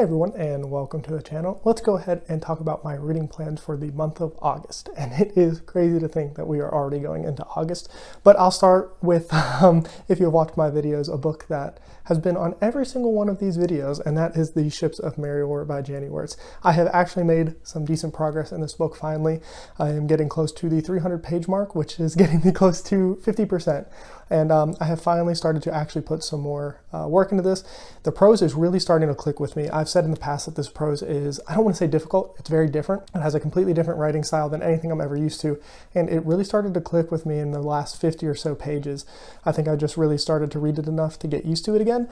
Hey everyone, and welcome to the channel. Let's go ahead and talk about my reading plans for the month of August. And it is crazy to think that we are already going into August, but I'll start with, if you've watched my videos, a book that has been on every single one of these videos, and that is The Ships of Merior by Janny Wurts. I have actually made some decent progress in this book finally. I am getting close to the 300-page mark, which is getting me close to 50%. And I have finally started to actually put some more work into this. The prose is really starting to click with me. I've said in the past that this prose is, I don't want to say difficult, it's very different. It has a completely different writing style than anything I'm ever used to. And it really started to click with me in the last 50 or so pages. I think I just really started to read it enough to get used to it again.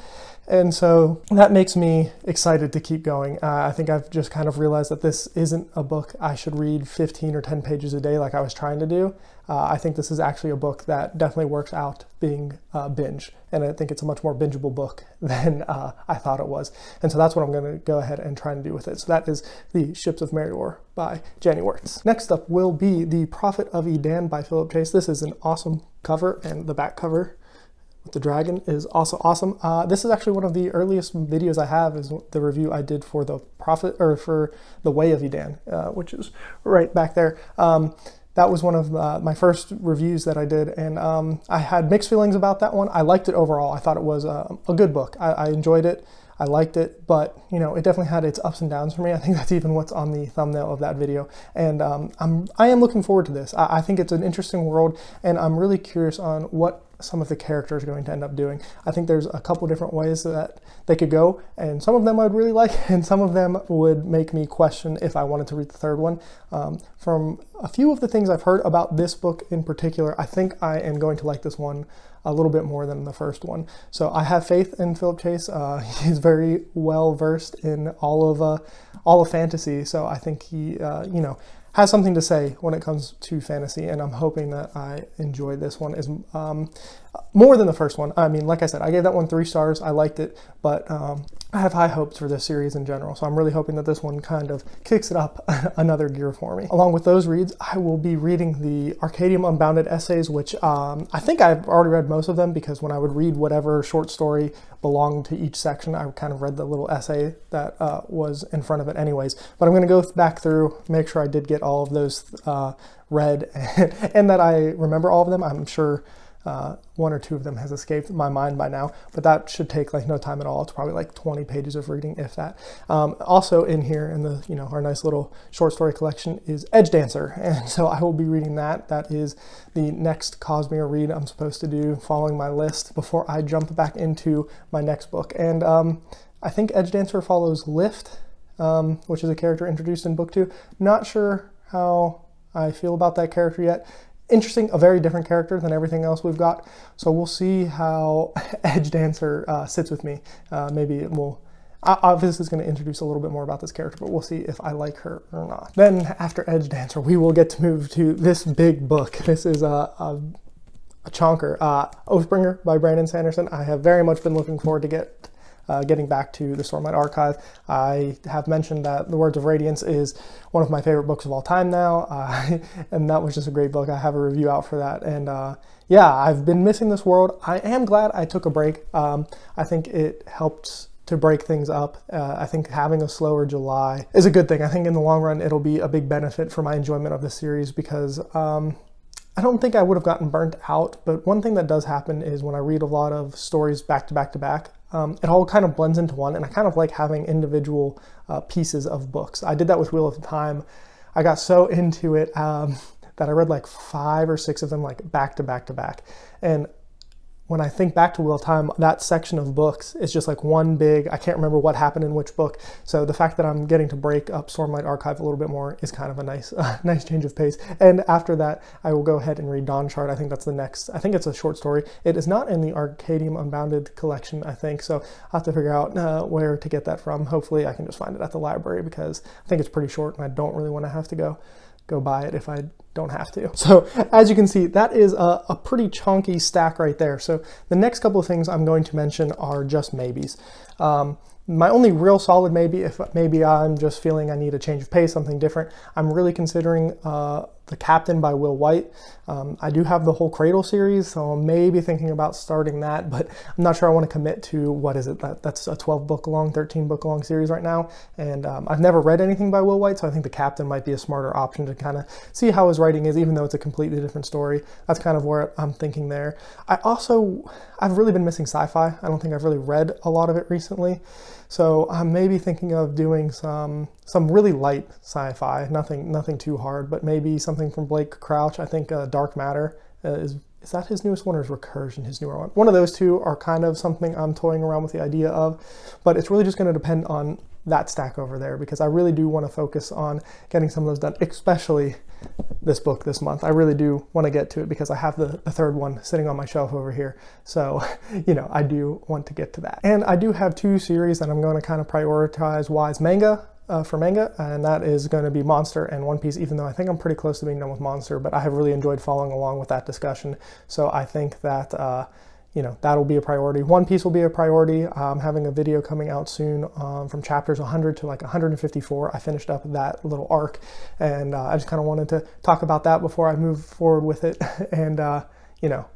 And so that makes me excited to keep going. I think I've just kind of realized that this isn't a book I should read 15 or 10 pages a day like I was trying to do. I think this is actually a book that definitely works out being binge, and I think it's a much more bingeable book than I thought it was. And so that's what I'm going to go ahead and try and do with it. So that is The Ships of Merior by Janny Wurts. Next up will be The Prophet of Edan by Philip Chase. This is an awesome cover, and the back cover with the dragon is also awesome. This is actually one of the earliest videos I have, is the review I did for The Prophet, or for The Way of Edan, which is right back there. That was one of my first reviews that I did, and I had mixed feelings about that one. I liked it overall. I thought it was a good book. I enjoyed it. I liked it, but you know, it definitely had its ups and downs for me. I think that's even what's on the thumbnail of that video. And I am looking forward to this. I think it's an interesting world, and I'm really curious on what some of the characters are going to end up doing. I think there's a couple different ways that they could go, and some of them I would really like, and some of them would make me question if I wanted to read the third one. From a few of the things I've heard about this book in particular, I think I am going to like this one a little bit more than the first one. So I have faith in Philip Chase. He's very well versed in all of fantasy, so I think he you know, has something to say when it comes to fantasy, and I'm hoping that I enjoy this one as more than the first one. I mean, like I said, I gave that one 3 stars. I liked it, but I have high hopes for this series in general, so I'm really hoping that this one kind of kicks it up another gear for me. Along with those reads, I will be reading the Arcadium Unbounded essays, which I think I've already read most of them, because when I would read whatever short story belonged to each section, I kind of read the little essay that was in front of it anyways. But I'm going to go back through, make sure I did get all of those read, and that I remember all of them. I'm sure 1 or 2 of them has escaped my mind by now, but that should take like no time at all. It's probably like 20 pages of reading, if that. Also in here in the, you know, our nice little short story collection is Edge Dancer, and so I will be reading that. That is the next Cosmere read I'm supposed to do, following my list before I jump back into my next book. And I think Edge Dancer follows Lift, which is a character introduced in book 2. Not sure how I feel about that character yet. Interesting, a very different character than everything else we've got. So we'll see how Edge Dancer sits with me. Maybe it will, obviously it's going to introduce a little bit more about this character, but we'll see if I like her or not. Then after Edge Dancer, we will get to move to this big book. This is a chonker, Oathbringer by Brandon Sanderson. I have very much been looking forward to getting back to the Stormlight Archive. I have mentioned that The Words of Radiance is one of my favorite books of all time now, and that was just a great book. I have a review out for that, and yeah, I've been missing this world. I am glad I took a break. I think it helped to break things up. I think having a slower July is a good thing. I think in the long run it'll be a big benefit for my enjoyment of the series, because I don't think I would have gotten burnt out, but one thing that does happen is when I read a lot of stories back to back to back, it all kind of blends into one, and I kind of like having individual pieces of books. I did that with Wheel of Time. I got so into it that I read like 5 or 6 of them like back to back to back. And when I think back to Wheel of Time, that section of books is just like one big, I can't remember what happened in which book. So the fact that I'm getting to break up Stormlight Archive a little bit more is kind of a nice nice change of pace. And after that, I will go ahead and read Dawn Shard. I think that's the next, I think it's a short story. It is not in the Arcadium Unbounded collection, I think. So I'll have to figure out where to get that from. Hopefully I can just find it at the library, because I think it's pretty short and I don't really want to have to go buy it if I don't have to. So as you can see, that is a pretty chunky stack right there. So the next couple of things I'm going to mention are just maybes. My only real solid maybe, if maybe I'm just feeling I need a change of pace, something different, I'm really considering The Captain by Will White. I do have the whole Cradle series, so I'm maybe thinking about starting that, but I'm not sure I want to commit to, what is it, that's a 12 book long, 13 book long series right now, and I've never read anything by Will White, so I think The Captain might be a smarter option to kind of see how his writing is, even though it's a completely different story. That's kind of where I'm thinking there. I've really been missing sci-fi. I don't think I've really read a lot of it recently, so I'm maybe thinking of doing some really light sci-fi, nothing too hard, but maybe something from Blake Crouch. I think Dark Matter is that his newest one, or is Recursion his newer one? One of those two are kind of something I'm toying around with the idea of, but it's really just going to depend on that stack over there, because I really do want to focus on getting some of those done, especially this book this month. I really do want to get to it because I have the third one sitting on my shelf over here. So, I do want to get to that. And I do have two series that I'm going to kind of prioritize wise for manga, and that is going to be Monster and One Piece, even though I think I'm pretty close to being done with Monster, but I have really enjoyed following along with that discussion. So I think that, that'll be a priority. One Piece will be a priority. I'm having a video coming out soon from chapters 100 to like 154. I finished up that little arc, and I just kind of wanted to talk about that before I move forward with it. And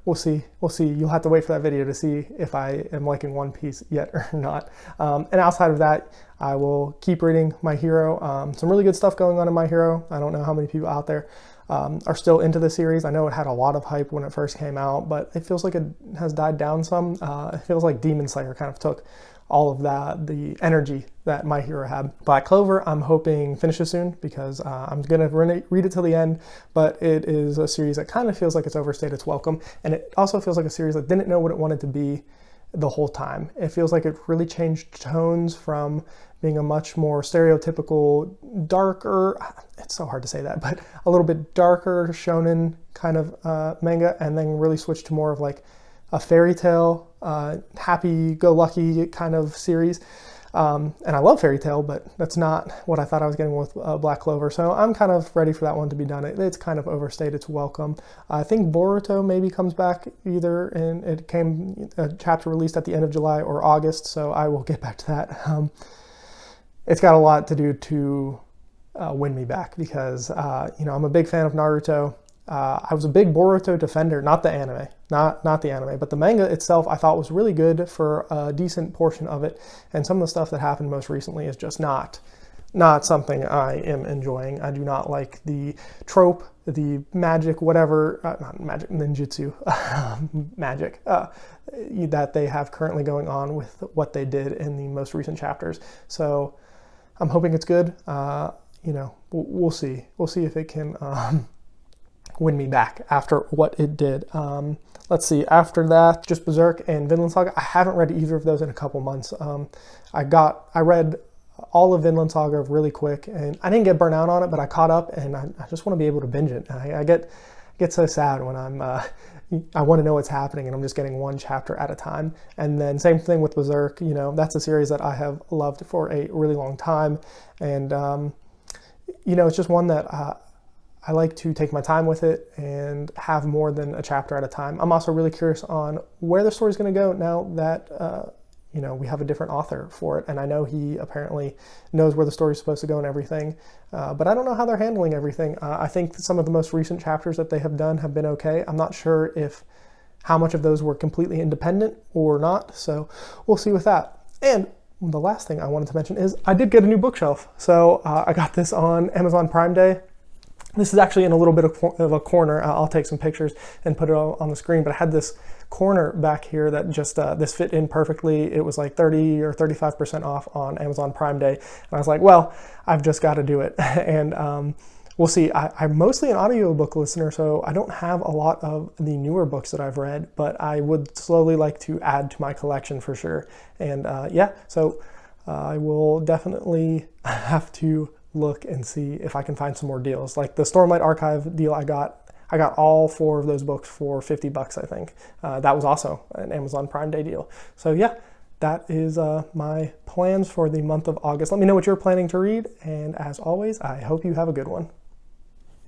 we'll see. You'll have to wait for that video to see if I am liking One Piece yet or not. And outside of that, I will keep reading My Hero. Some really good stuff going on in My Hero. I don't know how many people out there are still into the series. I know it had a lot of hype when it first came out, but it feels like it has died down some. It feels like Demon Slayer kind of took all of the energy that My Hero had. Black Clover, I'm hoping finishes soon, because I'm gonna read it till the end, but it is a series that kind of feels like it's overstayed its welcome, and it also feels like a series that didn't know what it wanted to be the whole time. It feels like it really changed tones from being a much more stereotypical, darker, it's so hard to say that, but a little bit darker shonen kind of manga, and then really switched to more of like a fairy tale, happy-go-lucky kind of series. And I love fairy tale, but that's not what I thought I was getting with Black Clover. So I'm kind of ready for that one to be done. It's kind of overstayed its welcome. I think Boruto maybe comes back either, and it came a chapter released at the end of July or August, so I will get back to that. It's got a lot to do to win me back, because I'm a big fan of Naruto. I was a big Boruto defender, not the anime, not the anime, but the manga itself I thought was really good for a decent portion of it, and some of the stuff that happened most recently is just not something I am enjoying. I do not like the trope, the magic, whatever, not magic, ninjutsu, magic, that they have currently going on with what they did in the most recent chapters. So I'm hoping it's good. We'll see. We'll see if it can win me back after what it did. Let's see, after that, just Berserk and Vinland Saga. I haven't read either of those in a couple months. I read all of Vinland Saga really quick, and I didn't get burnt out on it, but I caught up, and I just want to be able to binge it. I get so sad when I want to know what's happening, and I'm just getting one chapter at a time. And then same thing with Berserk. That's a series that I have loved for a really long time, and it's just one that I like to take my time with it and have more than a chapter at a time. I'm also really curious on where the story's going to go now that we have a different author for it, and I know he apparently knows where the story's supposed to go and everything, but I don't know how they're handling everything. I think some of the most recent chapters that they have done have been okay. I'm not sure how much of those were completely independent or not, so we'll see with that. And the last thing I wanted to mention is I did get a new bookshelf. So I got this on Amazon Prime Day. This is actually in a little bit of a corner. I'll take some pictures and put it on the screen, but I had this corner back here that just, this fit in perfectly. It was like 30 or 35% off on Amazon Prime Day. And I was like, well, I've just got to do it. And we'll see. I'm mostly an audiobook listener, so I don't have a lot of the newer books that I've read, but I would slowly like to add to my collection for sure. And so I will definitely have to look and see if I can find some more deals. Like the Stormlight Archive deal I got all 4 of those books for $50, I think. That was also an Amazon Prime Day deal. So yeah, that is my plans for the month of August. Let me know what you're planning to read, and as always, I hope you have a good one.